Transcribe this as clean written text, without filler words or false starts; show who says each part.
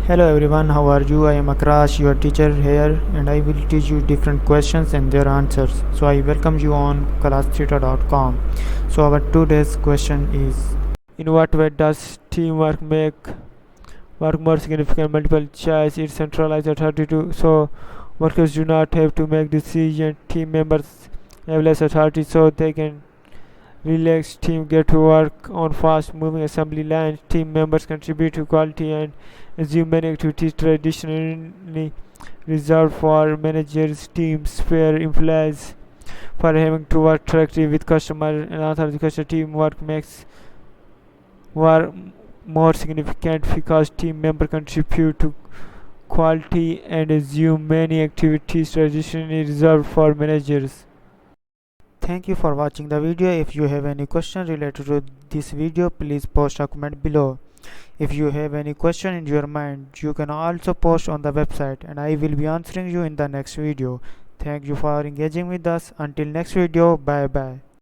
Speaker 1: Hello everyone, how are you? I am Akrash, your teacher here, and I will teach you different questions and their answers. So I welcome you on classtheta.com. So our today's question is: in what way does teamwork make work more significant? Multiple choice. It centralized authority so workers do not have to make decisions. Team members have less authority, so they can relax. Team get to work on fast-moving assembly lines. Team members contribute to quality and assume many activities traditionally reserved for managers. Teams spare employees for having to work directly with customers and author the customer. Teamwork makes work more significant because team members contribute to quality and assume many activities traditionally reserved for managers. Thank you for watching the video. If you have any question related to this video, please post a comment below. If you have any question in your mind, you can also post on the website and I will be answering you in the next video. Thank you for engaging with us. Until next video, bye bye.